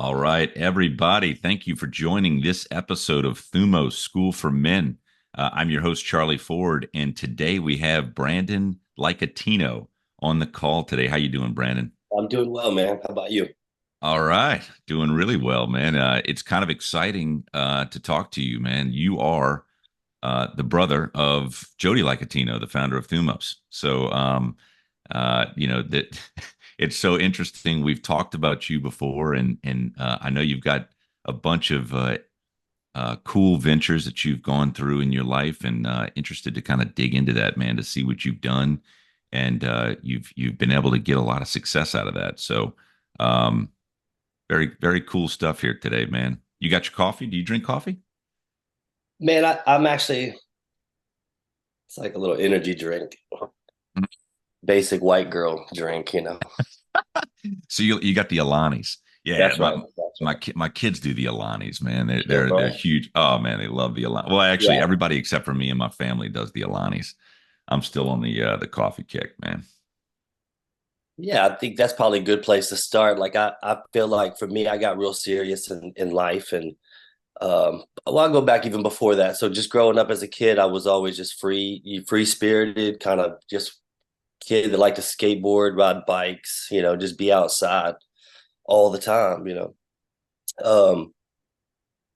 All right, everybody. Thank you for joining this episode of Thumos School for Men. I'm your host, Charlie Ford, and today we have Brandon Licatino on the call today. How you doing, Brandon? I'm doing well, man. How about you? All right, doing really well, man. It's kind of exciting to talk to you, man. You are the brother of Jody Licatino, the founder of Thumos. That it's so interesting. We've talked about you before, and I know you've got a bunch of cool ventures that you've gone through in your life, and interested to kind of dig into that, man, to see what you've done, and you've been able to get a lot of success out of that. So, very very cool stuff here today, man. You got your coffee? Do you drink coffee? Man, I'm actually, it's like a little energy drink, basic white girl drink. So you got the Alanis. Yeah, That's right. That's right. my kids do the Alanis, man. They're Yeah, they're bro. huge. Oh man, they love the Alani. Well, actually, Yeah. everybody except for me and my family does the Alanis. I'm still on the coffee kick, man. Yeah, I think that's probably a good place to start. Like I feel like for me, I got real serious in life. And well, I'll go back even before that. So just growing up as a kid, I was always just free spirited, kind of just kid that liked to skateboard, ride bikes, just be outside all the time. Um,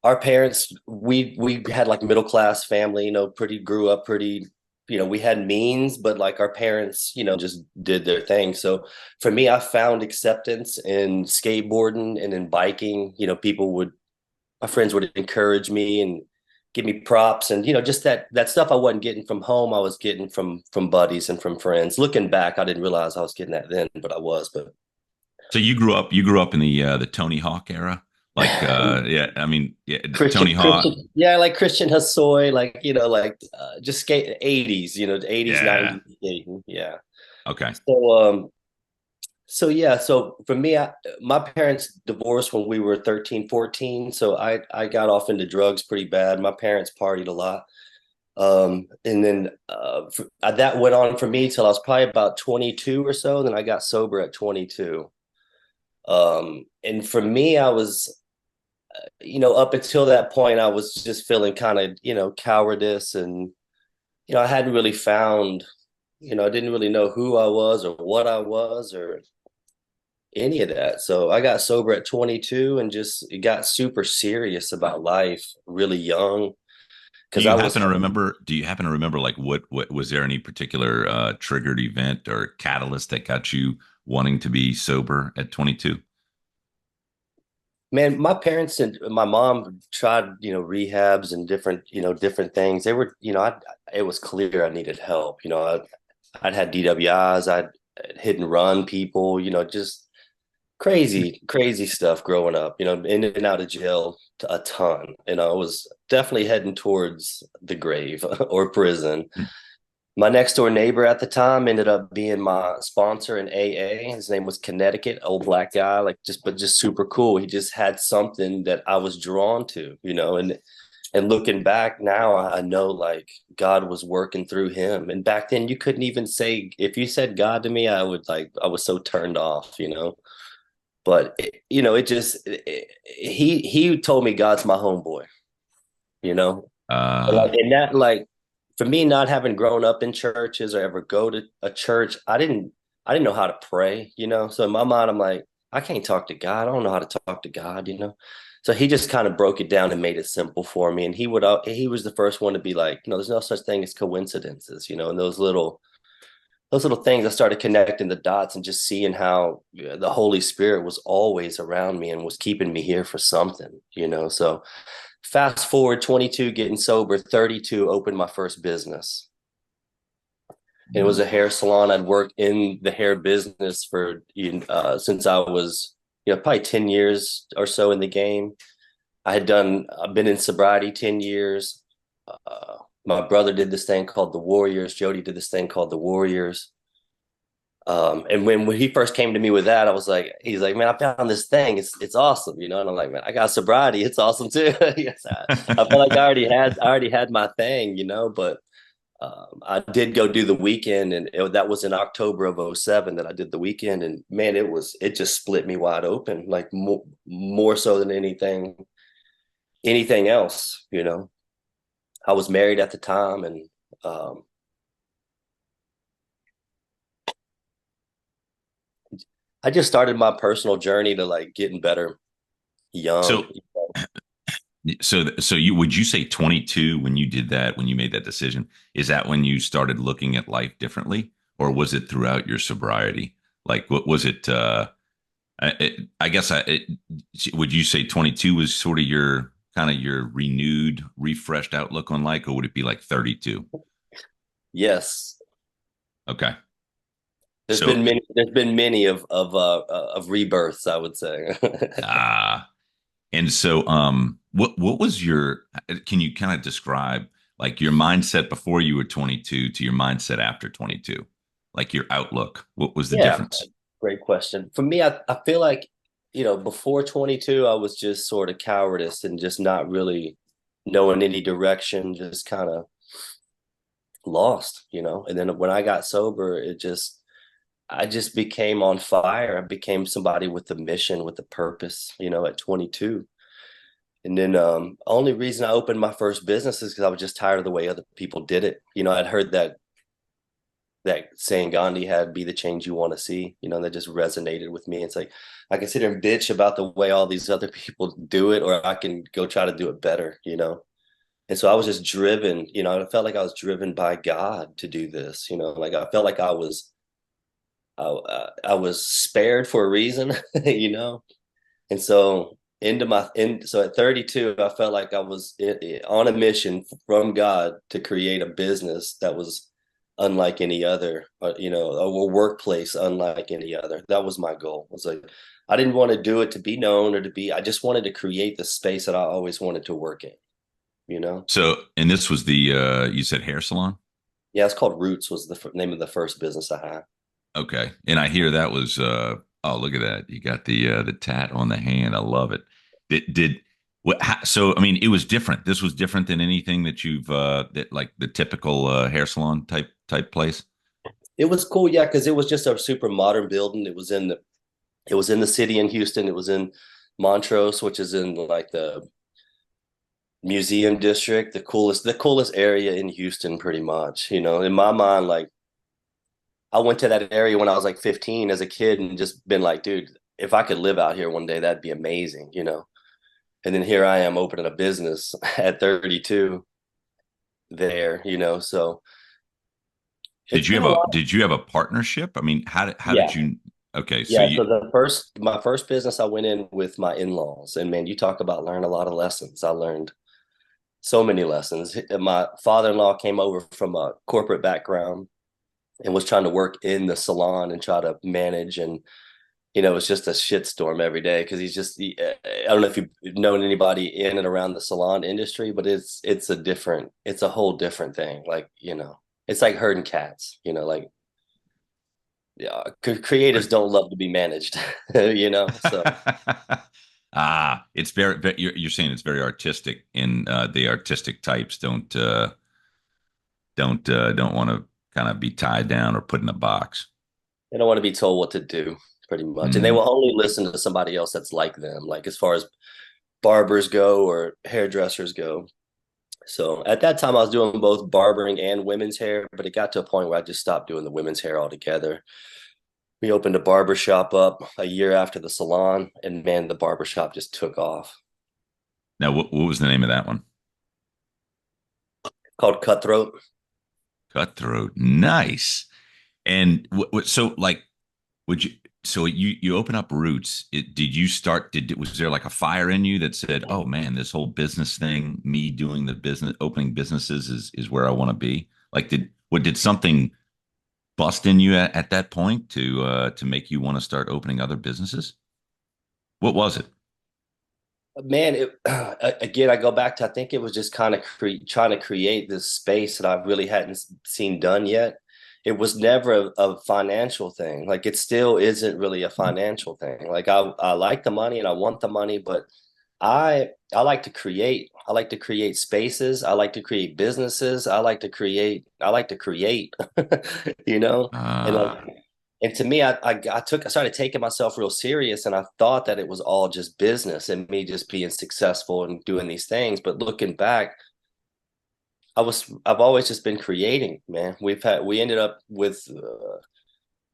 our parents, we had like middle class family, pretty grew up pretty, we had means, but like our parents, just did their thing. So for me, I found acceptance in skateboarding and in biking. My friends would encourage me and give me props, and just that stuff I wasn't getting from home, I was getting from buddies and from friends. Looking back, I didn't realize I was getting that then, but I was. But So you grew up in the Tony Hawk era, like yeah, I mean yeah, Tony Hawk. Christian, yeah, like Christian Hosoi, like just skate 80s, 80s, Yeah. 90s skating, yeah. Okay. So yeah, so for me, my parents divorced when we were 13, 14. So I got off into drugs pretty bad. My parents partied a lot. And then that went on for me till I was probably about 22 or so. Then I got sober at 22. And for me, I was up until that point, I was just feeling kind of, cowardice, and, I hadn't really found, I didn't really know who I was or what I was or any of that. So I got sober at 22 and just got super serious about life really young Do because you I was, happen to remember? Do you happen to remember like what was there any particular triggered event or catalyst that got you wanting to be sober at 22? man, my parents and my mom tried, rehabs and different things. They were, it was clear I needed help. I'd had DWIs, I'd hit and run people, just crazy stuff growing up, in and out of jail a ton. I was definitely heading towards the grave or prison. My next door neighbor at the time ended up being my sponsor in AA. His name was Connecticut, old black guy, like just super cool. He just had something that I was drawn to, and looking back now, I know like God was working through him. And back then you couldn't even say, if you said God to me, I was so turned off. But he told me God's my homeboy, you know. And Uh, like and that like for me, not having grown up in churches or ever go to a church, I didn't know how to pray. So in my mind, I'm like, I can't talk to God. I don't know how to talk to God. So he just kind of broke it down and made it simple for me. And he was the first one to be like, there's no such thing as coincidences. And those little things, I started connecting the dots and just seeing how the Holy Spirit was always around me and was keeping me here for something. So fast forward 22, getting sober, 32, opened my first business. It was a hair salon. I'd worked in the hair business for since I was, probably 10 years or so in the game. I've been in sobriety 10 years. My brother did this thing called the Warriors. Jody did this thing called the Warriors. And when he first came to me with that, he's like, man, I found this thing. It's awesome. And I'm like, man, I got sobriety. It's awesome too. Yes, I felt like I already had my thing. But I did go do the weekend, and that was in October of '07 that I did the weekend, and man, it just split me wide open, like more so than anything else. I was married at the time, and um, I just started my personal journey to like getting better young. So so you would you say 22 when you did that, when you made that decision, is that when you started looking at life differently, or was it throughout your sobriety? Like what was it? I guess would you say 22 was sort of your kind of your renewed, refreshed outlook on life, or would it be like 32? Yes, Okay. there's So, been many of rebirths, I would say. and so, what was your, can you kind of describe like your mindset before you were 22 to your mindset after 22? Like your outlook, what was the Yeah, difference? great question. For me, I feel like, before 22, I was just sort of cowardice and just not really knowing any direction, just kind of lost. And then when I got sober, I just became on fire. I became somebody with a mission, with a purpose, at 22. And then only reason I opened my first business is because I was just tired of the way other people did it. I'd heard that saying Gandhi had, be the change you want to see, that just resonated with me. It's like I can sit here and bitch about the way all these other people do it, or I can go try to do it better. And so I was just driven. I felt like I was driven by God to do this. Like I felt like I was spared for a reason, you know. And so so at 32, I felt like I was on a mission from God to create a business that was unlike any other, a workplace unlike any other. That was my goal. It was like I didn't want to do it to be known or to be. I just wanted to create the space that I always wanted to work in. So, and this was the, you said hair salon? Yeah, it's called Roots. Was the name of the first business I had. Okay. And I hear that was, oh, look at that. You got the tat on the hand. I love it. Did, what, so, I mean, it was different. This was different than anything that you've, that like the typical, hair salon type place. It was cool, yeah, because it was just a super modern building. It was in the city in Houston. It was in Montrose, which is in like the museum district, the coolest area in Houston, pretty much. In my mind, like I went to that area when I was like 15 as a kid and just been like, dude, if I could live out here one day, that'd be amazing. And then here I am opening a business at 32 there. So it's been a lot. Did you have a partnership? I mean, how did Yeah. you, okay. So Yeah. you, So my first business, I went in with my in-laws, and man, you talk about learn a lot of lessons. I learned so many lessons. My father-in-law came over from a corporate background and was trying to work in the salon and try to manage, and it's just a shitstorm every day because I don't know if you've known anybody in and around the salon industry, but it's a whole different thing. Like, it's like herding cats. Yeah, creatives don't love to be managed. So it's you're saying it's very artistic, and the artistic types don't want to kind of be tied down or put in a box. they don't want to be told what to do, pretty much, and they Mm. will only listen to somebody else that's like them, like as far as barbers go or hairdressers go. So at that time, I was doing both barbering and women's hair, but it got to a point where I just stopped doing the women's hair altogether. We opened a barber shop up a year after the salon, and man, the barber shop just took off. Now, what was the name of that one? Called Cutthroat. Cutthroat. Nice. And so like, would you? So you open up Roots. Did you start? Was there like a fire in you that said, "Oh man, this whole business thing, me doing the business, opening businesses is where I want to be"? Like, did something bust in you at that point to make you want to start opening other businesses? What was it? Man, again, I go back to I think it was just kind of trying to create this space that I really hadn't seen done yet. It was never a financial thing. Like it still isn't really a financial thing. Like I like the money and I want the money, but I like to create. I like to create spaces. I like to create businesses. I like to create, you know? And Uh, like and to me, I started taking myself real serious, and I thought that it was all just business and me just being successful and doing these things. But looking back, I've always just been creating, man. We ended up with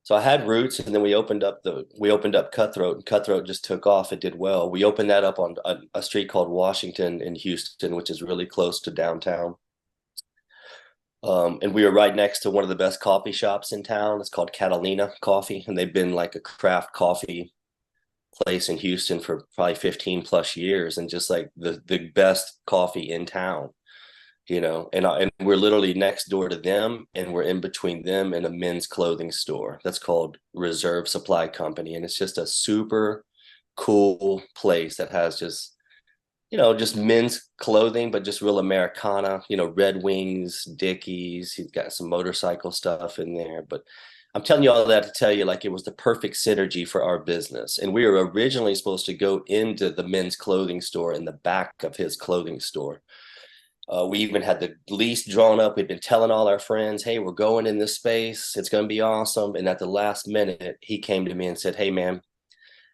so I had Roots, and then we opened up Cutthroat, and Cutthroat just took off. It did well. We opened that up on a street called Washington in Houston, which is really close to downtown. And we were right next to one of the best coffee shops in town. It's called Catalina Coffee, and they've been like a craft coffee place in Houston for probably 15 plus years, and just like the best coffee in town, you know. And we're literally next door to them, and we're in between them and a men's clothing store that's called Reserve Supply Company, and it's just a super cool place that has just, you know, just men's clothing, but just real Americana, you know, Red Wings, Dickies. He's got some motorcycle stuff in there. But I'm telling you all that to tell you, like, it was the perfect synergy for our business. And we were originally supposed to go into the men's clothing store in the back of his clothing store. We even had the lease drawn up. We'd been telling all our friends, hey, we're going in this space. It's going to be awesome. And at the last minute, he came to me and said, hey, man,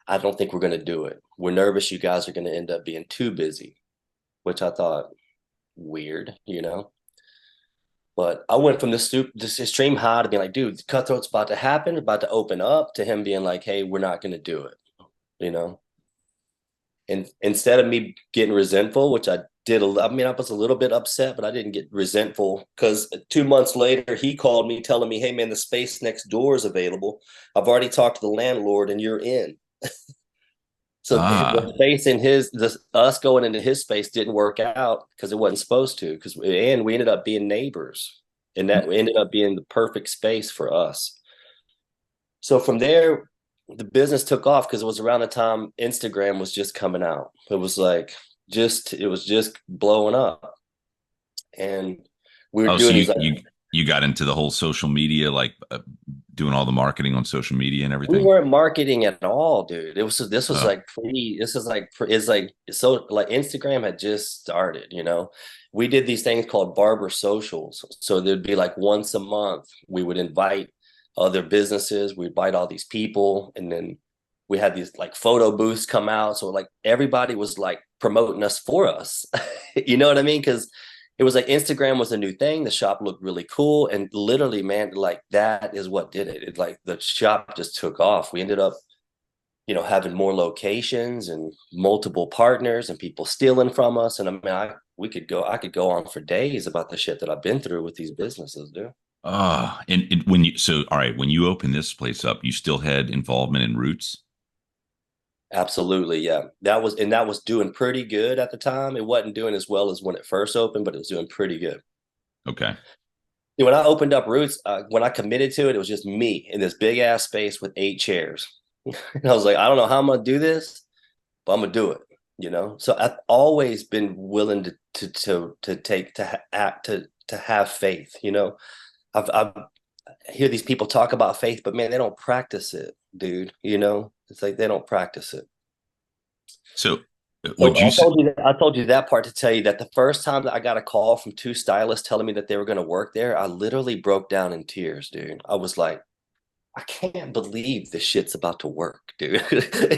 I don't think we're going to do it. We're nervous you guys are going to end up being too busy, which I thought weird, you know. But I went from this extreme high to being like, dude, Cutthroat's about to happen, about to open up, to him being like, hey, we're not going to do it, you know. And instead of me getting resentful, which I did, I mean, I was a little bit upset, but I didn't get resentful because 2 months later, he called me telling me, hey, man, the space next door is available. I've already talked to the landlord and you're in. So the ah, space in us going into his space didn't work out because it wasn't supposed to. And we ended up being neighbors, and that ended up being the perfect space for us. So from there, the business took off because it was around the time Instagram was just coming out. It was just blowing up, and we were oh, so doing these like you got into the whole social media, like doing all the marketing on social media and we everything. weren't marketing at all, dude. This was Oh, like pre this is like it's like so like Instagram had just started, you know. We did these things called barber socials. So there'd be like once a month we would invite other businesses, we'd invite all these people, and then we had these like photo booths come out. So like everybody was like promoting us for us. You know what I mean? Because it was like Instagram was a new thing. The shop looked really cool. And literally, man, like that is what did it. It like the shop just took off. We ended up, you know, having more locations and multiple partners and people stealing from us. And I mean, I could go on for days about the shit that I've been through with these businesses, dude. and when you so all right, when you opened this place up, you still had involvement in Roots. Absolutely. Yeah. That was doing pretty good at the time. It wasn't doing as well as when it first opened, but it was doing pretty good. Okay. When I opened up Roots, when I committed to it, it was just me in this big ass space with 8 chairs. And I was like, I don't know how I'm gonna do this, but I'm gonna do it. You know. So I've always been willing to take to act to have faith. You know, I've I hear these people talk about faith, but man, they don't practice it, dude. You know, it's like they don't practice it. So So would you say? I told you that part to tell you that the first time that I got a call from two stylists telling me that they were going to work there, I literally broke down in tears, dude. I was like, I can't believe this shit's about to work, dude.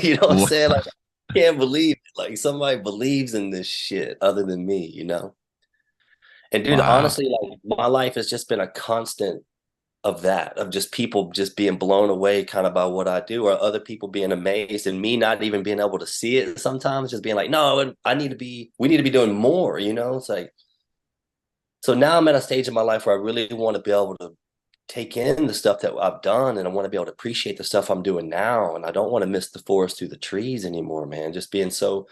You know what I'm saying? Like, I can't believe it. Like somebody believes in this shit other than me, you know? And dude, Wow. honestly, like my life has just been a constant of that, of just people just being blown away kind of by what I do, or other people being amazed and me not even being able to see it sometimes, just being like, no, we need to be doing more, you know? It's like, so now I'm at a stage in my life where I really want to be able to take in the stuff that I've done, and I want to be able to appreciate the stuff I'm doing now. And I don't want to miss the forest through the trees anymore, man. Just being so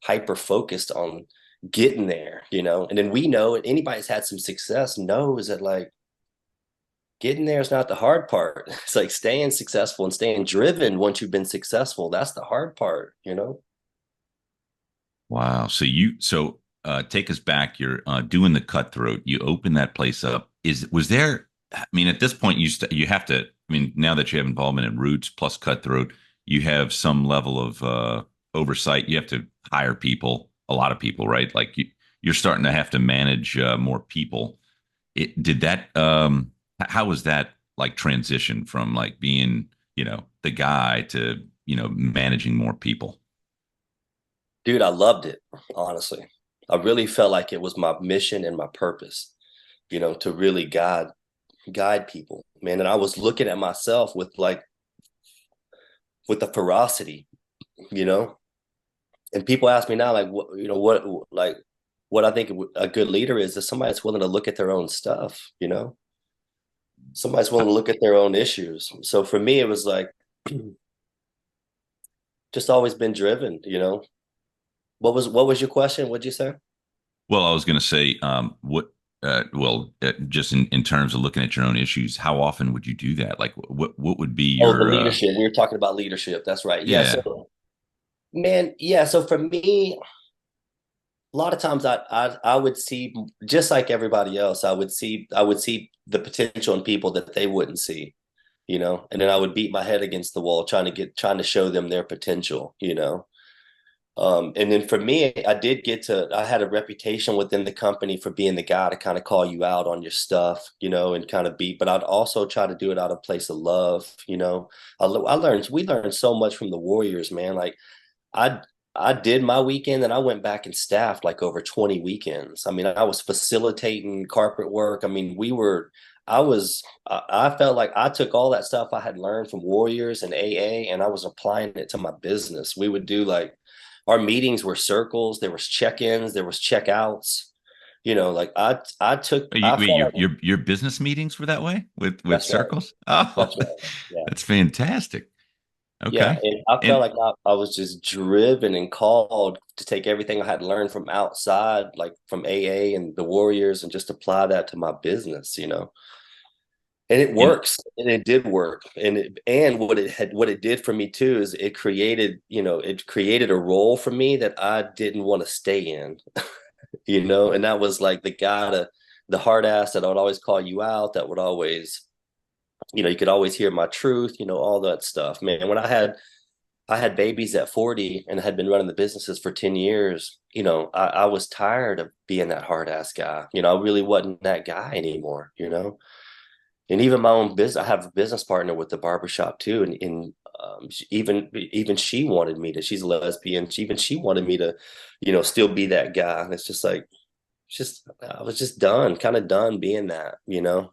hyper focused on getting there, you know? And then we know, and anybody that's had some success knows that like getting there is not the hard part. It's like staying successful and staying driven once you've been successful. That's the hard part, you know? Wow. So take us back. You're doing the Cutthroat. You open that place up. Is was there? I mean, at this point, you have to. I mean, now that you have involvement in Roots plus Cutthroat, you have some level of oversight. You have to hire people, a lot of people, right? Like you're starting to have to manage more people. Did that how was that like transition from like being, the guy to, managing more people? Dude, I loved it, honestly. I really felt like it was my mission and my purpose, to really guide people, man. And I was looking at myself with the ferocity, you know. And people ask me now, like, what I think a good leader is somebody that's willing to look at their own stuff, somebody's willing to look at their own issues. So for me, it was like just always been driven. What was your question? What'd you say? Well, I was going to say, just in terms of looking at your own issues, how often would you do that? Like, what would be Oh, the your, leadership. We were talking about leadership. That's right. Yeah. yeah, So, man, yeah. So for me, a lot of times I would see, just like everybody else, I would see the potential in people that they wouldn't see, and then I would beat my head against the wall trying to show them their potential. And then for me, I had a reputation within the company for being the guy to kind of call you out on your stuff, and kind of but I'd also try to do it out of a place of love. We learned so much from the Warriors, man. Like I, I did my weekend and I went back and staffed like over 20 weekends. I mean, I was facilitating carpet work. I mean, I felt like I took all that stuff I had learned from Warriors and AA and I was applying it to my business. We would do like, our meetings were circles, there was check-ins, there was check-outs. Like I wait, felt like your business meetings were that way with that's right. circles? Oh, That's right. Yeah. that's fantastic. Yeah. Okay. And I felt And like I was just driven and called to take everything I had learned from outside, like from AA and the Warriors, and just apply that to my business. And it in works, and it did work. And what it did for me too is it created a role for me that I didn't want to stay in, and that was like the hard ass that I would always call you out, that would always, you could always hear my truth, all that stuff. Man, when I had babies at 40 and had been running the businesses for 10 years, I was tired of being that hard ass guy. I really wasn't that guy anymore. And even my own business, I have a business partner with the barbershop too. And even she wanted me to, she's a lesbian. Even she wanted me to, still be that guy. And it's just like, I was just done, kind of done being that. And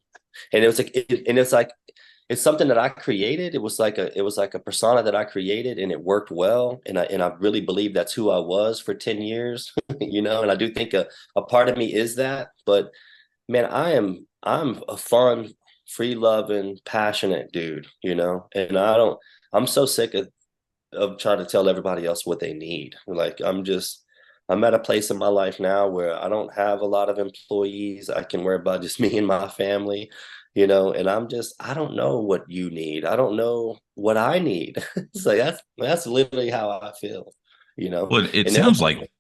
it's something that I created. It was like a persona that I created, and it worked well. And I really believe that's who I was for 10 years. And I do think a part of me is that. But man, I'm a fun, free loving, passionate dude. And I'm so sick of trying to tell everybody else what they need. Like I'm at a place in my life now where I don't have a lot of employees. I can worry about just me and my family, and I don't know what you need. I don't know what I need. So that's literally how I feel. well, it And then, sounds like,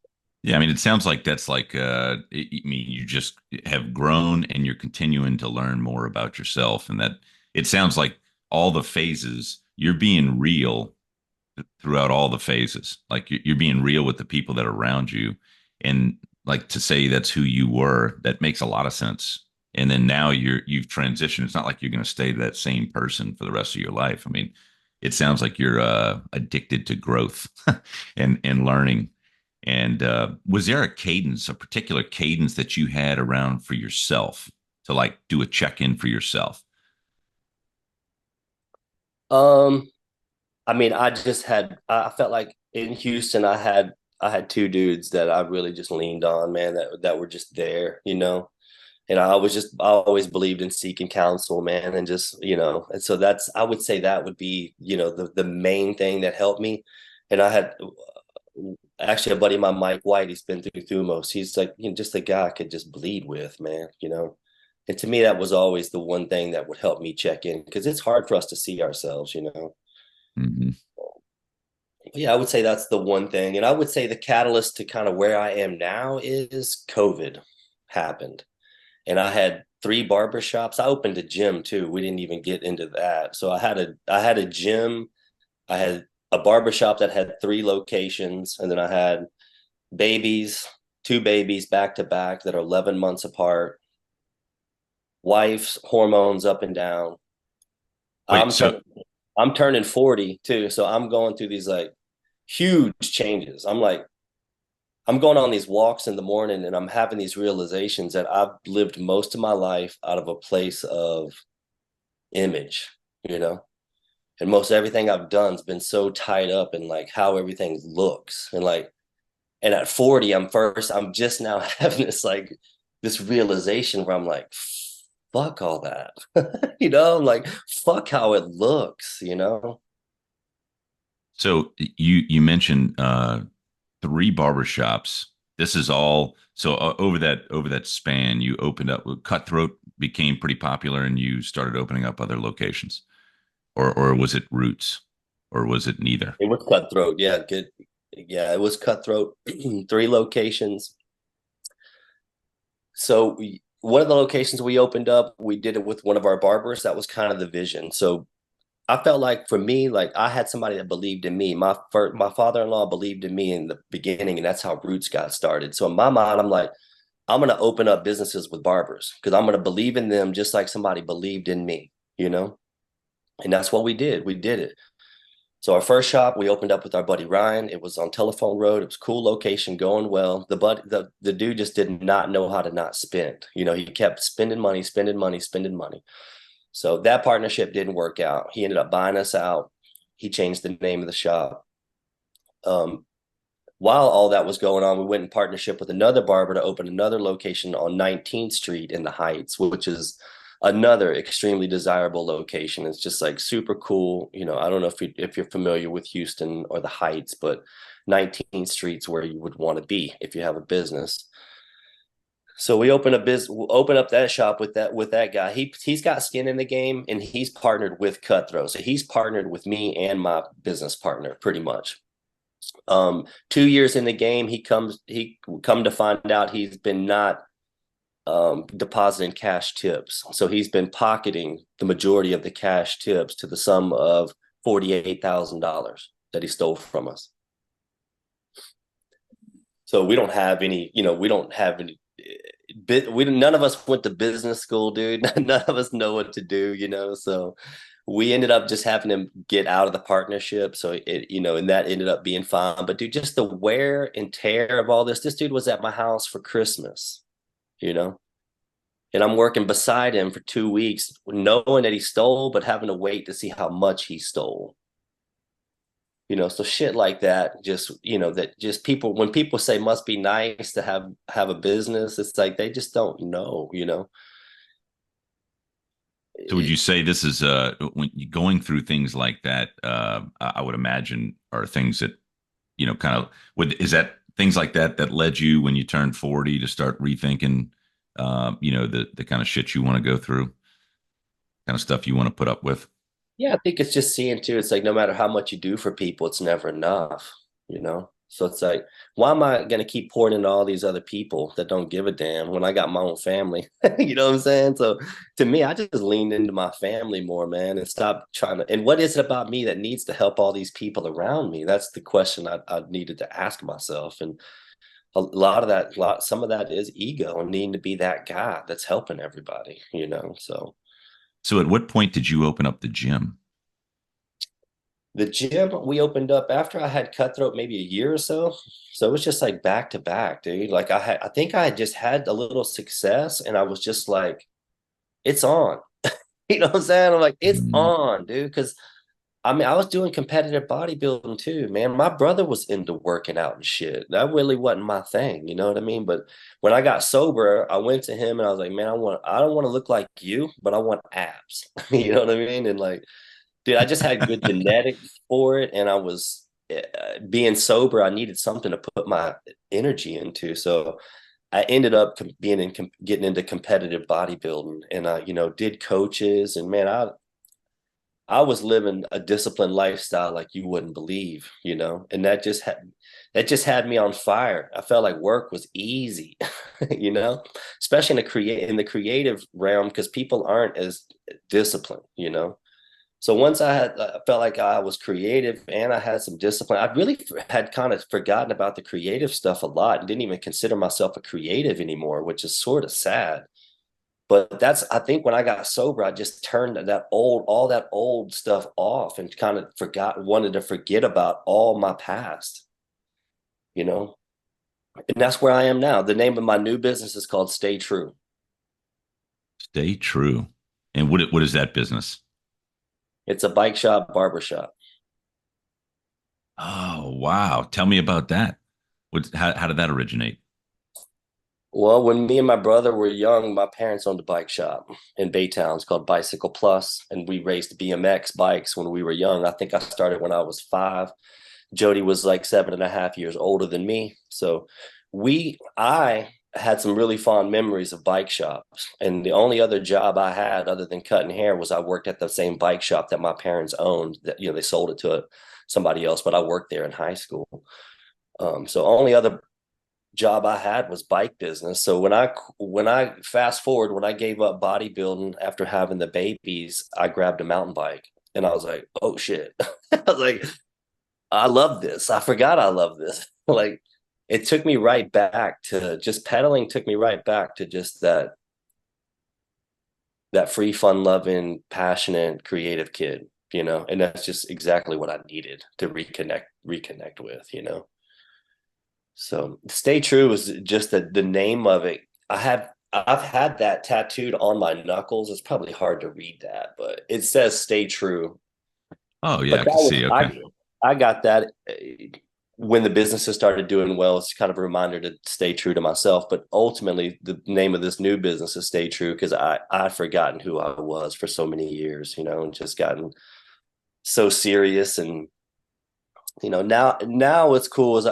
yeah, I mean, it sounds like that's like, I mean, you just have grown and you're continuing to learn more about yourself, and that it sounds like all the phases you're being real throughout all the phases. Like you're being real with the people that are around you, and like to say that's who you were, that makes a lot of sense. And then now you've transitioned. It's not like you're going to stay that same person for the rest of your life. I mean, it sounds like you're addicted to growth and learning. And was there a cadence, a particular cadence that you had around for yourself to like do a check in for yourself? um, I mean, I felt like in Houston, I had two dudes that I really just leaned on, man, that were just there. And I always believed in seeking counsel, man, and and so I would say that would be, the main thing that helped me. And I had actually a buddy of mine, Mike White, he's been through Thumos. He's like, just a guy I could just bleed with, man. And to me, that was always the one thing that would help me check in, because it's hard for us to see ourselves. Mm-hmm. Yeah, I would say that's the one thing. And I would say the catalyst to kind of where I am now is COVID happened. And I had three barbershops. I opened a gym too. We didn't even get into that. So I had a gym, I had a barbershop that had three locations, and then I had babies, two babies back to back that are 11 months apart, wife's hormones up and down. Wait, I'm so turning I'm turning 40 too, so I'm going through these like huge changes. I'm going on these walks in the morning and I'm having these realizations that I've lived most of my life out of a place of image, you know? And most everything I've done's been so tied up in like how everything looks. And at 40, I'm just now having this realization where I'm like, fuck all that. I'm like, fuck how it looks, you mentioned three barbershops. This is all so over that span you opened up. Cutthroat became pretty popular, and you started opening up other locations, or was it Roots, or was it neither? It was cutthroat. Yeah, good. Yeah, it was cutthroat. Three locations. So one of the locations we opened up, we did it with one of our barbers. That was kind of the vision. So I felt like for me, like I had somebody that believed in me. My father-in-law believed in me in the beginning, and that's how Roots got started. So in my mind, I'm like, I'm gonna open up businesses with barbers because I'm gonna believe in them just like somebody believed in me, you know? And that's what we did. We did it. So our first shop we opened up with our buddy Ryan. It was on Telephone Road. It was a cool location, going well. The dude just did not know how to not spend. He kept spending money, spending money, spending money. So that partnership didn't work out. He ended up buying us out. He changed the name of the shop. Um, while all that was going on, we went in partnership with another barber to open another location on 19th Street in the Heights, which is another extremely desirable location. It's just like super cool. I don't know if you're familiar with Houston or the Heights, but 19th Street's where you would want to be if you have a business. So we'll open up that shop with that guy. He's got skin in the game and he's partnered with Cutthroat. So he's partnered with me and my business partner pretty much. 2 years in the game, he come to find out he's been not depositing cash tips. So he's been pocketing the majority of the cash tips to the sum of $48,000 that he stole from us. So we don't have any, we don't have any none of us went to business school, dude. None of us know what to do, so we ended up just having him get out of the partnership. So and that ended up being fine. But dude, just the wear and tear of all this dude was at my house for Christmas, you know, and I'm working beside him for 2 weeks, knowing that he stole, but having to wait to see how much he stole. So shit like that, that just people, when people say must be nice to have a business, it's like they just don't know. So would It, you say this is when you going through things like that? I would imagine are things that kind of would is that things like that that led you when you turned 40 to start rethinking, the kind of shit you want to go through, kind of stuff you want to put up with. yeah, I think it's just seeing too. It's like no matter how much you do for people, it's never enough. So it's like, why am I gonna keep pouring into all these other people that don't give a damn when I got my own family? You know what I'm saying? So to me, I just leaned into my family more, man, and stop trying to. And what is it about me that needs to help all these people around me? That's the question I needed to ask myself. And some of that is ego and needing to be that guy that's helping everybody. So So at what point did you open up the gym? the gym we opened up after I had Cutthroat maybe a year or so. So it was just like back to back, dude. Like I think I had just had a little success and I was just like, it's on. You know what I'm saying? I'm like, it's Mm. on, dude. Because I mean, I was doing competitive bodybuilding too, man. My brother was into working out and shit. That really wasn't my thing, you know what I mean? But when I got sober, I went to him and I was like, man, I don't want to look like you, but I want abs. You know what I mean? And like, dude, I just had good genetics for it, and I was being sober. I needed something to put my energy into, so I ended up getting into competitive bodybuilding, and I, did coaches, and man, I was living a disciplined lifestyle like you wouldn't believe, and that just had me on fire. I felt like work was easy, especially in the creative realm because people aren't as disciplined. So once I felt like I was creative and I had some discipline, I really had kind of forgotten about the creative stuff a lot and didn't even consider myself a creative anymore, which is sort of sad. But that's, I think when I got sober, I just turned all that old stuff off and kind of wanted to forget about all my past, you know? And that's where I am now. The name of my new business is called Stay True. Stay true. And what is that business? It's a bike shop, barber shop. Oh, wow. Tell me about that. How did that originate? Well, when me and my brother were young, my parents owned a bike shop in Baytown. It's called Bicycle Plus, and we raced BMX bikes when we were young. I think I started when I was 5. Jody was like 7.5 years older than me. So I had some really fond memories of bike shops. And the only other job I had other than cutting hair was I worked at the same bike shop that my parents owned. That, they sold it to somebody else, but I worked there in high school. So only other job I had was bike business. So when I fast forward, when I gave up bodybuilding after having the babies, I grabbed a mountain bike and I was like, oh shit. I was like, I love this. I forgot I love this. Like it took me right back to just pedaling took me right back to just that free fun loving, passionate, creative kid, and that's just exactly what I needed to reconnect with. So Stay True is just the name of it. I've had that tattooed on my knuckles. It's probably hard to read that, but it says Stay True. Oh, yeah, But I that can was see. Okay. I got that when the businesses started doing well. It's kind of a reminder to stay true to myself. But ultimately, the name of this new business is Stay True because I'd forgotten who I was for so many years, and just gotten so serious. And now what's cool is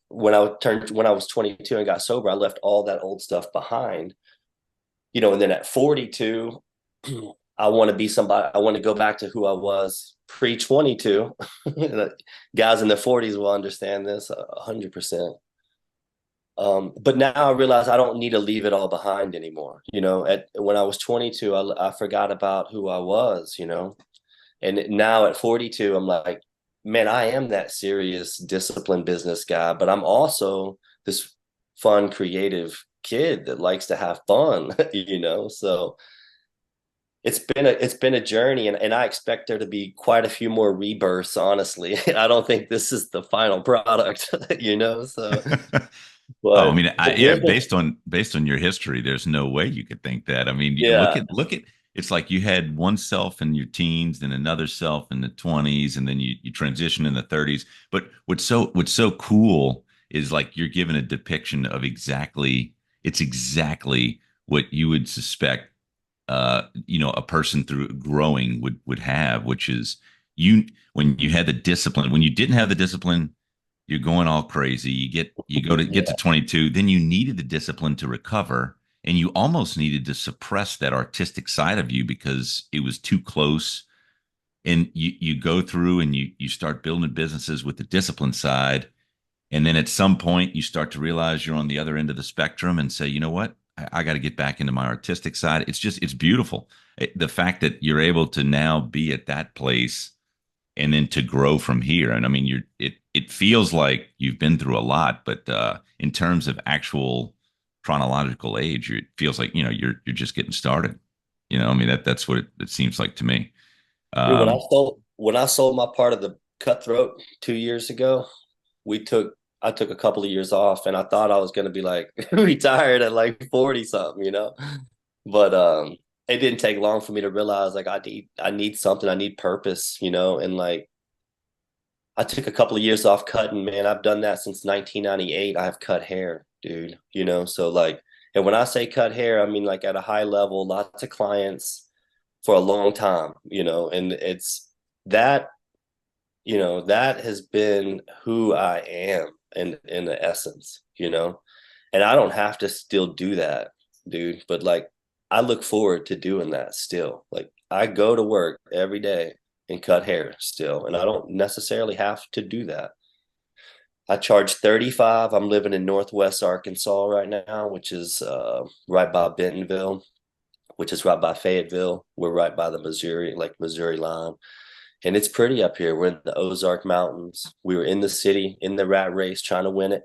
when I was 22 and got sober, I left all that old stuff behind. And then at 42, I want to be somebody. I want to go back to who I was pre 22. Guys in the 40s will understand this 100%. But now I realize I don't need to leave it all behind anymore. When I was 22, I forgot about who I was. And now at 42, I'm like, man, I am that serious, disciplined business guy, but I'm also this fun, creative kid that likes to have fun. So it's been a journey, and I expect there to be quite a few more rebirths, honestly. I don't think this is the final product. So Oh, I but mean, yeah, based on your history, there's no way you could think that. I mean, look yeah, at it's like you had one self in your teens, then another self in the 20s, and then you transition in the 30s. But what's so cool is like you're given a depiction of exactly what you would suspect a person through growing would have, which is you when you had the discipline. When you didn't have the discipline, you're going all crazy. You get to yeah. 22, then you needed the discipline to recover, and you almost needed to suppress that artistic side of you because it was too close. And you go through and you start building businesses with the discipline side, and then at some point you start to realize you're on the other end of the spectrum and say, you know what? I got to get back into my artistic side. It's beautiful. The fact that you're able to now be at that place and then to grow from here. And I mean, it feels like you've been through a lot, but in terms of actual chronological age, it feels like you're just getting started. I mean that's what it seems like to me. Dude, when I Um, sold when I sold my part of the Cutthroat 2 years ago, we took I took a couple of years off, and I thought I was going to be like retired at like 40 something. But it didn't take long for me to realize like I need something, I need purpose. And like I took a couple of years off cutting, man. I've done that since 1998. I've cut hair, dude. So like, and when I say cut hair, I mean like at a high level, lots of clients for a long time. And it's that, that has been who I am in the essence. And I don't have to still do that, dude. But like I look forward to doing that still. Like I go to work every day and cut hair still, and I don't necessarily have to do that. I charge 35. I'm living in Northwest Arkansas right now, which is right by Bentonville. which is right by Fayetteville. We're right by the Missouri line. And it's pretty up here. We're in the Ozark Mountains. We were in the city, in the rat race, trying to win it,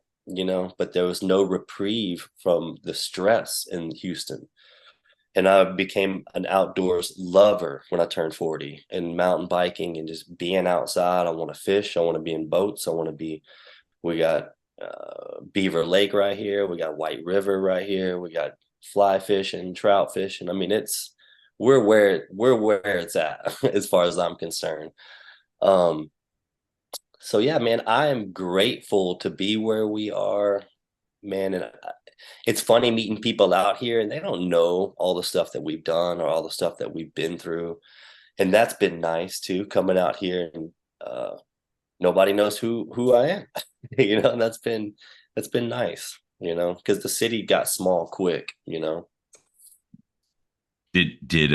but there was no reprieve from the stress in Houston. And I became an outdoors lover when I turned 40 and mountain biking and just being outside. I want to fish. I want to be in boats. We got Beaver Lake right here. We got White River right here. We got fly fishing, trout fishing. I mean, we're where it's at as far as I'm concerned. Um, so yeah, man, I am grateful to be where we are, man. And it's funny meeting people out here and they don't know all the stuff that we've done or all the stuff that we've been through. And that's been nice too, coming out here and nobody knows who I am. And that's been nice, because the city got small quick. Did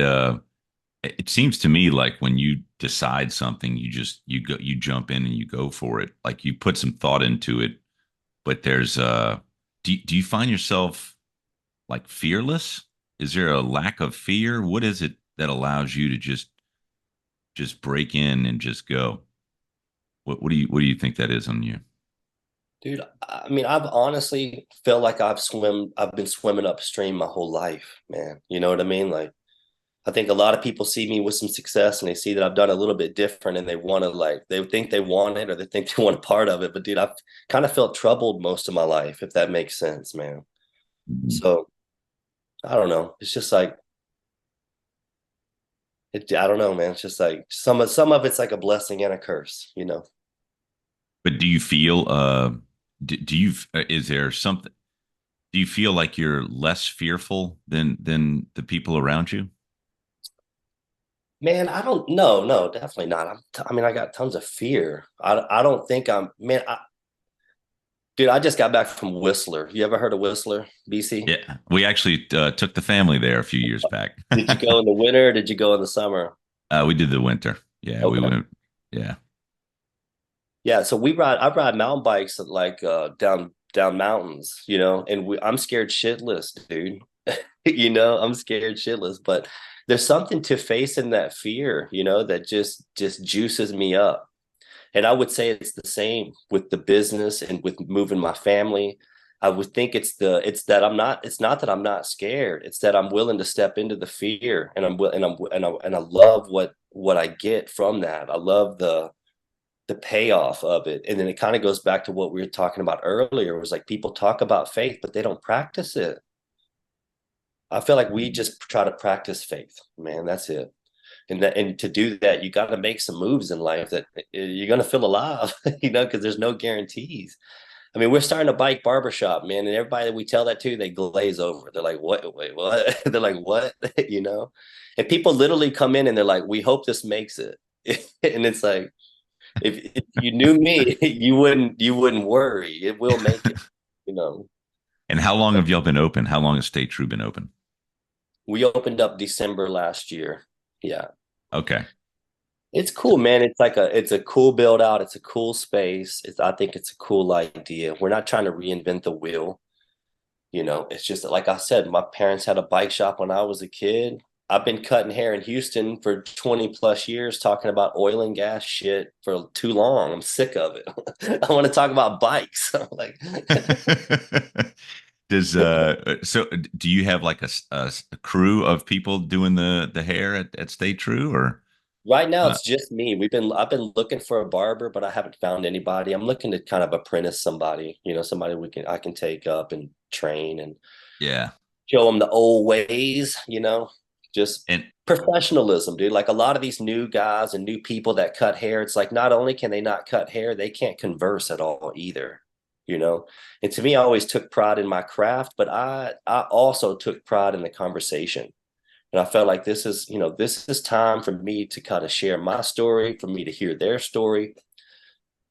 it seems to me like when you decide something, you jump in and you go for it. Like you put some thought into it, but there's do you find yourself like fearless? Is there a lack of fear? What is it that allows you to just break in and just go? What do you think that is on you? Dude, I mean, I've honestly felt like I've been swimming upstream my whole life, man. You know what I mean? Like, I think a lot of people see me with some success and they see that I've done a little bit different and they want to they think they want it or they think they want a part of it. But dude, I've kind of felt troubled most of my life, if that makes sense, man. So I don't know. It's just like I don't know, man. It's just like some of it's like a blessing and a curse. But do you feel do you is there something, do you feel like you're less fearful than the people around you? Man, I don't know. No, definitely not. I mean, I got tons of fear. I don't think man. Dude, I just got back from Whistler. You ever heard of Whistler, BC? Yeah, we actually took the family there a few years back. Did you go in the winter or did you go in the summer? We did the winter. Yeah, we Okay. went. Yeah. Yeah, so I ride mountain bikes like down mountains, and I'm scared shitless, dude. I'm scared shitless, but there's something to facing that fear, that just juices me up. And I would say it's the same with the business and with moving my family. I would think it's not that I'm not scared. It's that I'm willing to step into the fear and I love what I get from that. I love the payoff of it. And then it kind of goes back to what we were talking about earlier. It was like people talk about faith, but they don't practice it. I feel like we just try to practice faith, man. That's it. And to do that, you got to make some moves in life that you're going to feel alive, because there's no guarantees. I mean, we're starting a bike barbershop, man, and everybody that we tell that to, they glaze over. They're like, "What? Wait, what?" They're like, "What?" And people literally come in and they're like, "We hope this makes it," and it's like, if you knew me, you wouldn't worry. It will make it. You know. And how long have y'all been open? How long has State True been open? We opened up December last year. Yeah. Okay. It's cool, man. It's a cool build out. It's a cool space. I think it's a cool idea. We're not trying to reinvent the wheel. It's just like I said, my parents had a bike shop when I was a kid. I've been cutting hair in Houston for 20 plus years, talking about oil and gas shit for too long. I'm sick of it. I want to talk about bikes. I'm like, Does so do you have like a crew of people doing the hair at Stay True or right now uh it's just me. I've been looking for a barber, but I haven't found anybody. I'm looking to kind of apprentice somebody, somebody I can take up and train and yeah. show them the old ways, just And professionalism, dude. Like a lot of these new guys and new people that cut hair, it's like not only can they not cut hair, they can't converse at all either, you know. And to me, I always took pride in my craft, but I also took pride in the conversation. And I felt like this is time for me to kind of share my story, for me to hear their story.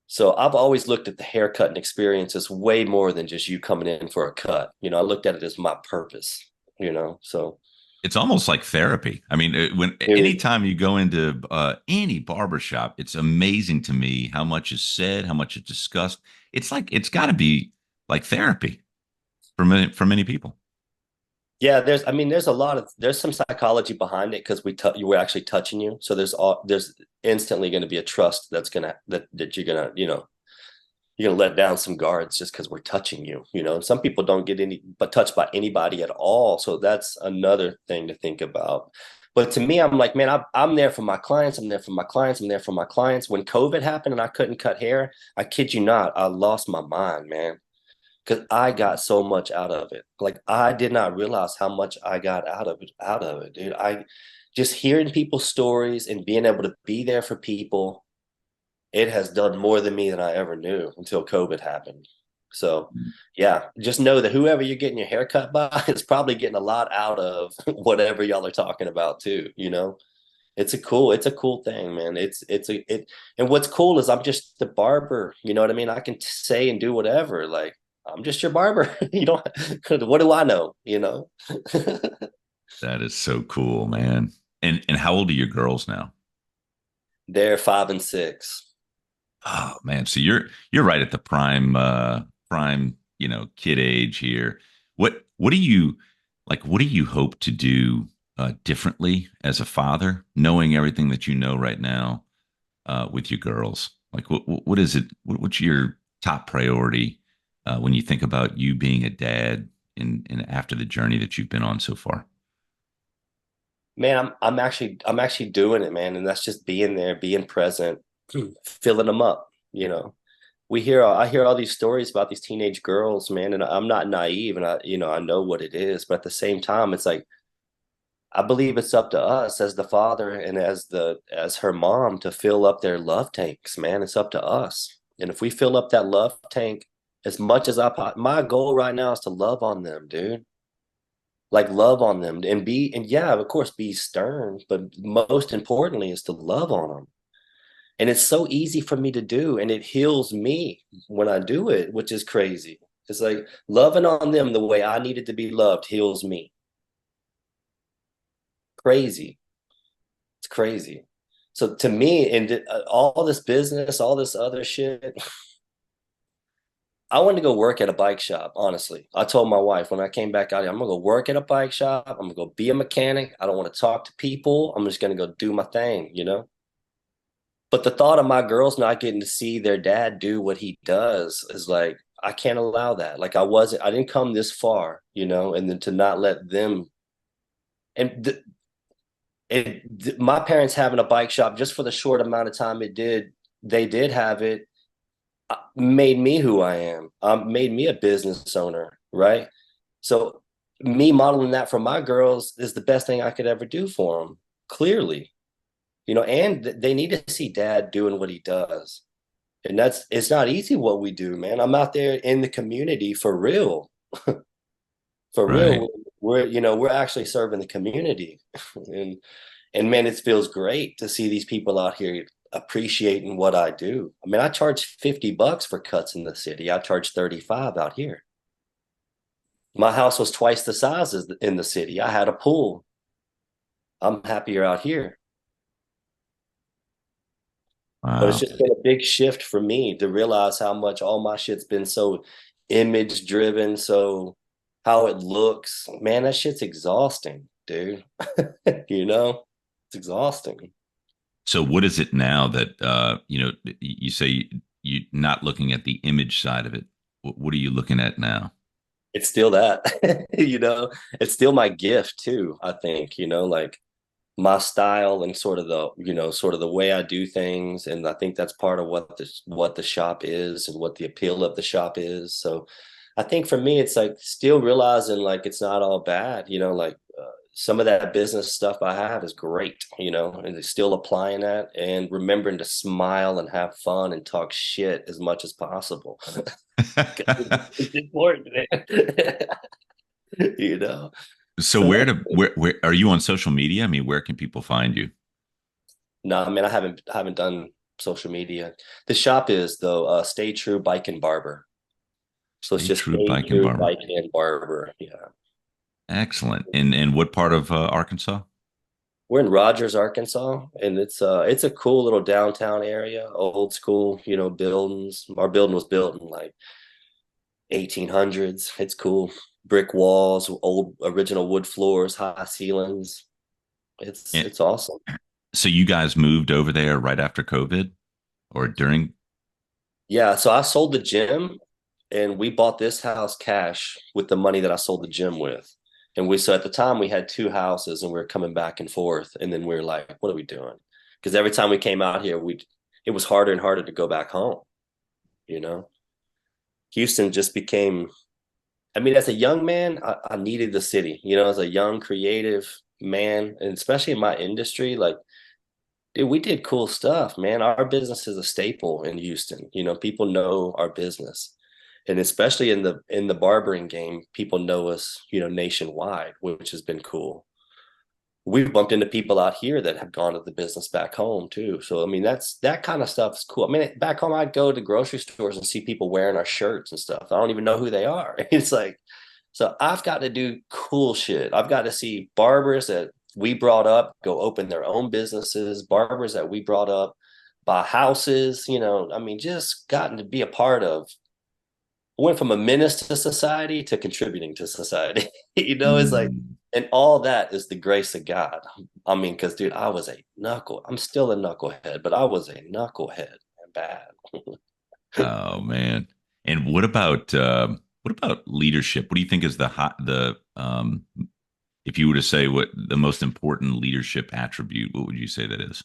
So I've always looked at the haircutting experience as way more than just you coming in for a cut. I looked at it as my purpose. So it's almost like therapy. I mean, when it, anytime you go into any barbershop, it's amazing to me how much is said, how much is discussed. It's like it's got to be like therapy for many people. Yeah, I mean, there's some psychology behind it because we're actually touching you. So there's instantly going to be a trust that you're gonna, you're gonna let down some guards just because we're touching you. Some people don't get but touched by anybody at all. So that's another thing to think about. But to me, I'm like, man, I'm there for my clients. I'm there for my clients. I'm there for my clients. When COVID happened and I couldn't cut hair, I kid you not, I lost my mind, man, because I got so much out of it. Like I did not realize how much I got out of it, dude. I just hearing people's stories and being able to be there for people, it has done more than me than I ever knew until COVID happened. So yeah, just know that whoever you're getting your haircut by is probably getting a lot out of whatever y'all are talking about too. It's a cool thing, man. And what's cool is I'm just the barber. You know what I mean? I can say and do whatever. Like I'm just your barber. What do I know? That is so cool, man. And how old are your girls now? They're 5 and 6. Oh man, so you're right at the prime, kid age here. What do you like? What do you hope to do differently as a father, knowing everything that you know right now with your girls? Like, what is it? What's your top priority when you think about you being a dad in after the journey that you've been on so far? Man, I'm actually doing it, man, and that's just being there, being present, filling them up. I hear all these stories about these teenage girls, man, and I'm not naive, and I know what it is, but at the same time, it's like I believe it's up to us as the father and as her mom to fill up their love tanks, man. It's up to us. And if we fill up that love tank as much as my goal right now is to love on them, dude. Like love on them and yeah, of course, be stern, but most importantly is to love on them. And it's so easy for me to do, and it heals me when I do it, which is crazy. It's like loving on them the way I needed to be loved heals me. Crazy. It's crazy. So to me, and all this business, all this other shit, I wanted to go work at a bike shop. Honestly, I told my wife when I came back out here, I'm gonna go work at a bike shop. I'm gonna go be a mechanic. I don't want to talk to people. I'm just gonna go do my thing. But the thought of my girls not getting to see their dad do what he does is like I can't allow that. Like I didn't come this far, and then to not let them and my parents having a bike shop just for the short amount of time they did have it, made me who I am. Made me a business owner, right? So me modeling that for my girls is the best thing I could ever do for them. Clearly, and they need to see dad doing what he does. And it's not easy what we do, man. I'm out there in the community for real. For Right. real. We're actually serving the community. and and man, it feels great to see these people out here appreciating what I do. I mean, I charge $50 for cuts in the city. I charge 35 out here. My house was twice the size as in the city. I had a pool. I'm happier out here. But it's Wow. just been a big shift for me to realize how much all my shit's been so image driven, so how it looks. Man, that shit's exhausting, dude. It's exhausting. So what is it now that you say you not looking at the image side of it? What are you looking at now? It's still that, it's still my gift too, I think, like my style and sort of the way I do things. And I think that's part of what the shop is and what the appeal of the shop is. So I think for me, it's like still realizing like it's not all bad, like some of that business stuff I have is great, and still applying that and remembering to smile and have fun and talk shit as much as possible. It's important, man. you know. So So where that's to where are you on social media? I mean, where can people find you? No, I mean, I haven't done social media. The shop is though, Stay True Bike and Barber. So it's Stay just True Stay Bike and True Barber. Bike and Barber. Yeah. Excellent. And what part of Arkansas? We're in Rogers, Arkansas, and it's a cool little downtown area, old school, buildings. Our building was built in like 1800s. It's cool. Brick walls, old original wood floors, high ceilings. And It's awesome. so you guys moved over there right after COVID or during? Yeah, so I sold the gym and we bought this house cash with the money that I sold the gym with. And we so at the time we had two houses and we were coming back and forth. And then we were like, what are we doing? Because every time we came out here, we it was harder and harder to go back home, you know. Houston just became, I mean, as a young man, I needed the city, you know, as a young creative man, and especially in my industry, like dude, we did cool stuff, man. Our business is a staple in Houston. You know, people know our business. And especially in the barbering game, people know us, you know, nationwide, which has been cool. We've bumped into people out here that have gone to the business back home too. So I mean, that kind of stuff is cool. I mean, back home, I'd go to grocery stores and see people wearing our shirts and stuff. I don't even know who they are. It's like, so I've got to do cool shit. I've got to see barbers that we brought up go open their own businesses, barbers that we brought up buy houses, you know, I mean, just gotten to be a part of. Went from a menace to society to contributing to society. You know, it's like, Mm, and all that is the grace of God. I mean, because dude, I was a I'm still a knucklehead, but I was a knucklehead and bad. oh man. And what about leadership? What do you think is the if you were to say what the most important leadership attribute, what would you say that is?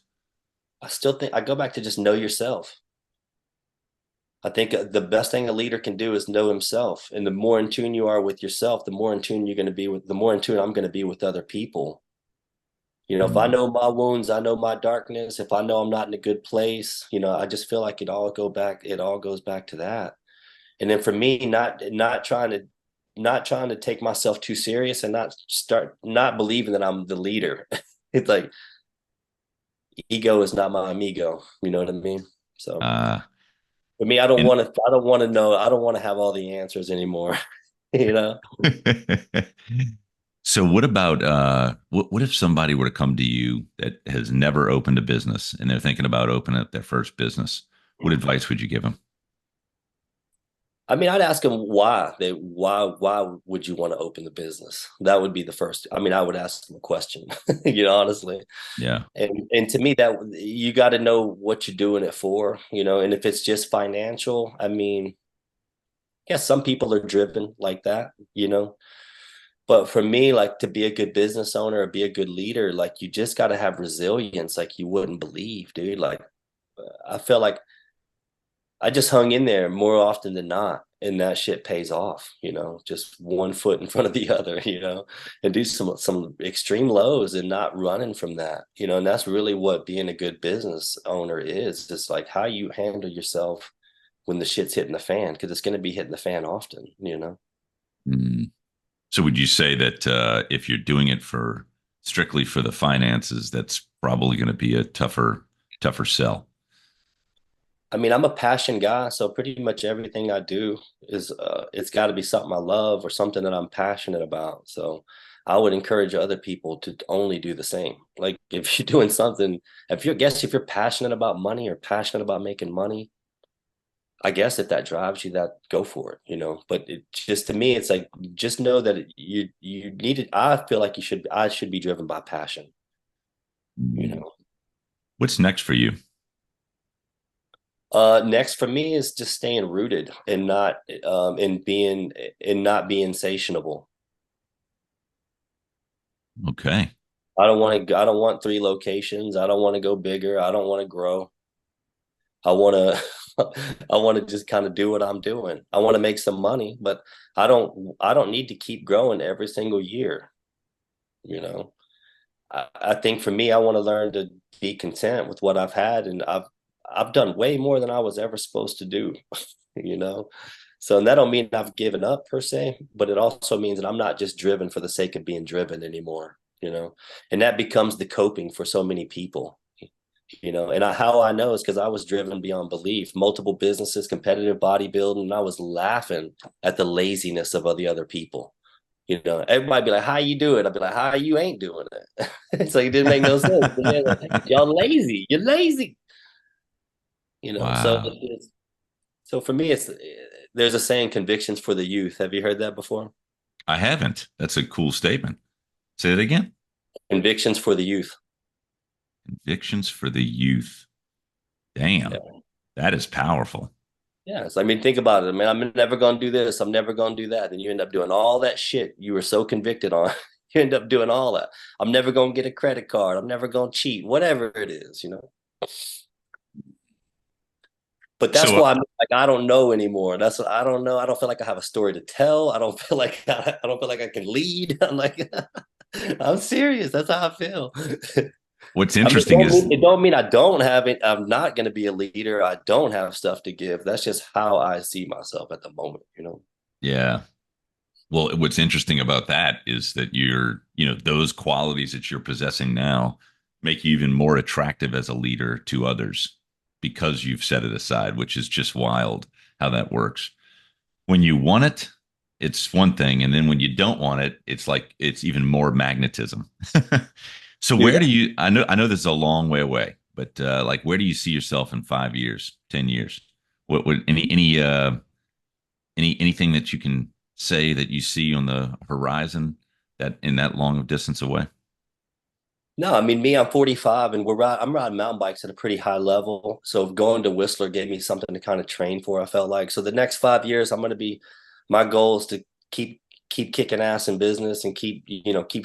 I still think I go back to just know yourself. I think the best thing a leader can do is know himself. And the more in tune you are with yourself, the more in tune you're going to be with, the more in tune I'm going to be with other people. You know, if I Mm, know my wounds, I know my darkness. If I know I'm not in a good place, you know, I just feel like it all goes back to that. And then for me, not trying to take myself too serious and not believing that I'm the leader. It's like ego is not my amigo. You know what I mean? So uh, for me, and I don't want to know. I don't want to have all the answers anymore. You know, so what about what if somebody were to come to you that has never opened a business and they're thinking about opening up their first business? What advice would you give them? I mean, I'd ask them why would you want to open the business? That would be the first. I mean, I would ask them a question, you know, honestly. Yeah. And to me, that you got to know what you're doing it for, you know. And if it's just financial, I mean, yeah, some people are driven like that, you know. But for me, like to be a good business owner or be a good leader, like you just got to have resilience, like you wouldn't believe, dude. Like I feel like I just hung in there more often than not. And that shit pays off, you know, just one foot in front of the other, you know, and do some extreme lows and not running from that, you know, and that's really what being a good business owner is. It's like how you handle yourself when the shit's hitting the fan, because it's going to be hitting the fan often, you know. Mm. So would you say that if you're doing it for strictly for the finances, that's probably going to be a tougher sell? I mean, I'm a passion guy, so pretty much everything I do is it's got to be something I love or something that I'm passionate about. So I would encourage other people to only do the same. Like if you're doing something, if you're passionate about money or passionate about making money, I guess if that drives you, that go for it, you know. But it just to me, it's like just know that you need it. I feel like I should be driven by passion, you Mm. know. What's next for you? Next for me is just staying rooted and not and not being insatiable. Okay. I don't want three locations. I don't want to go bigger. I don't want to grow. I want to I want to just kind of do what I'm doing. I want to make some money, but I don't need to keep growing every single year, you know. I think for me, I want to learn to be content with what I've had, and I've done way more than I was ever supposed to do, you know. So and that don't mean I've given up per se, but it also means that I'm not just driven for the sake of being driven anymore, you know. And that becomes the coping for so many people, you know. And how I know is because I was driven beyond belief, multiple businesses, competitive bodybuilding, and I was laughing at the laziness of the other people. You know, everybody be like, "How you do it?" I'd be like, "How you ain't doing it?" It's like it didn't make no sense. Like, y'all lazy. You're lazy. You know, Wow. so for me, it's there's a saying, convictions for the youth. Have you heard that before? I haven't. That's a cool statement. Say it again. Convictions for the youth. Convictions for the youth. Damn, Yeah. that is powerful. Yes. I mean, think about it, man. I'm never going to do this. I'm never going to do that. Then you end up doing all that shit you were so convicted on. You end up doing all that. I'm never going to get a credit card. I'm never going to cheat, whatever it is, you know? But that's So, why I'm like, I don't know anymore. That's what I don't know. I don't feel like I have a story to tell. I don't feel like I don't feel like I can lead. I'm like, I'm serious. That's how I feel. what's I mean, interesting is, it don't mean I don't have it. I'm not going to be a leader. I don't have stuff to give. That's just how I see myself at the moment, you know? yeah. Well, what's interesting about that is that those qualities that you're possessing now make you even more attractive as a leader to others because you've set it aside, which is just wild how that works. When you want it, it's one thing. And then when you don't want it, it's like it's even more magnetism. So Yeah. I know this is a long way away, but like where do you see yourself in 5 years, 10 years? What would anything that you can say that you see on the horizon that in that long of distance away? No, I mean me, I'm 45 and I'm riding mountain bikes at a pretty high level. So going to Whistler gave me something to kind of train for, I felt like. So the next 5 years, I'm gonna be my goal is to keep kicking ass in business and keep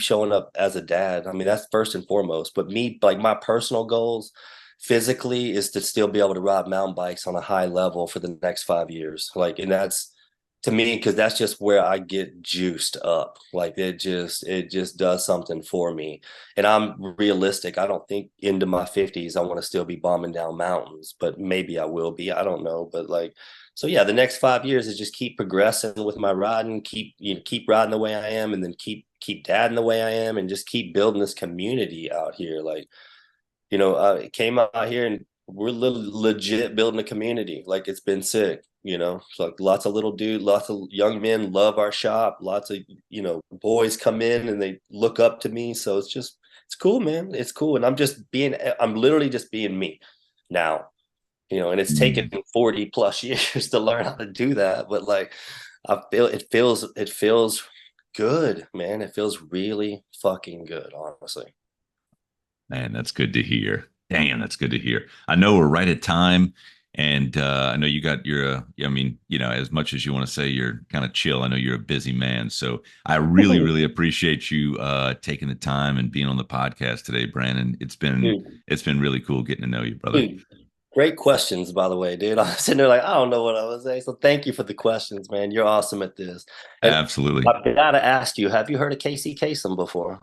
showing up as a dad. I mean, that's first and foremost. But me, like my personal goals physically is to still be able to ride mountain bikes on a high level for the next 5 years. Like, and that's to me because that's just where I get juiced up. Like it just does something for me. And I'm realistic. I don't think into my 50s I want to still be bombing down mountains, but maybe I will be. I don't know. But like, so yeah, the next 5 years is just keep progressing with my riding, keep riding the way I am, and then keep dadding the way I am, and just keep building this community out here. Like, I came out here and we're legit building a community. Like it's been sick, It's like lots of little dudes, lots of young men love our shop. Lots of, boys come in and they look up to me. So it's cool, man. It's cool. And I'm literally just being me now, and it's taken Mm. 40 plus years to learn how to do that. But like, it feels good, man. It feels really fucking good, honestly. Man, that's good to hear. Damn, that's good to hear. I know we're right at time, and I know you got I mean, as much as you want to say you're kind of chill, I know you're a busy man. So I really, really appreciate you taking the time and being on the podcast today, Brandon. Dude, It's been really cool getting to know you, brother. dude, great questions, by the way, dude. I was sitting there like, I don't know what I was saying. So thank you for the questions, man. You're awesome at this. And Absolutely. I've got to ask you, have you heard of Casey Kasem before?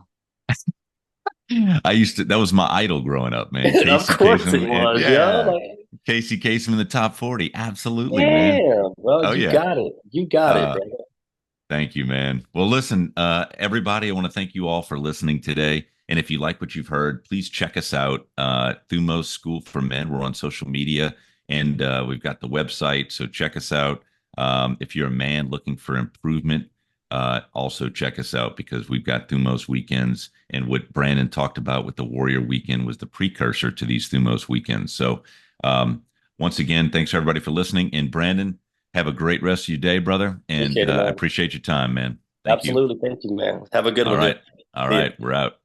That was my idol growing up, man. Of Casey course it Kasem, was, yo. yeah. Like, Casey Kasem in the top 40. Absolutely, man. damn, bro, Oh you yeah. got it. You got it, Uh, bro. Thank you, man. Well, listen, everybody, I want to thank you all for listening today. And if you like what you've heard, please check us out, Thumos School for Men. We're on social media and we've got the website. So check us out. If you're a man looking for improvement, also check us out because we've got Thumos weekends. And what Brandon talked about with the Warrior Weekend was the precursor to these Thumos weekends. So once again, thanks everybody for listening. And Brandon, have a great rest of your day, brother. And Appreciate it, I man. appreciate your time, man. Thank you. Absolutely. Thank you, man. Have a good All one, dude. right. All See ya. right. We're out.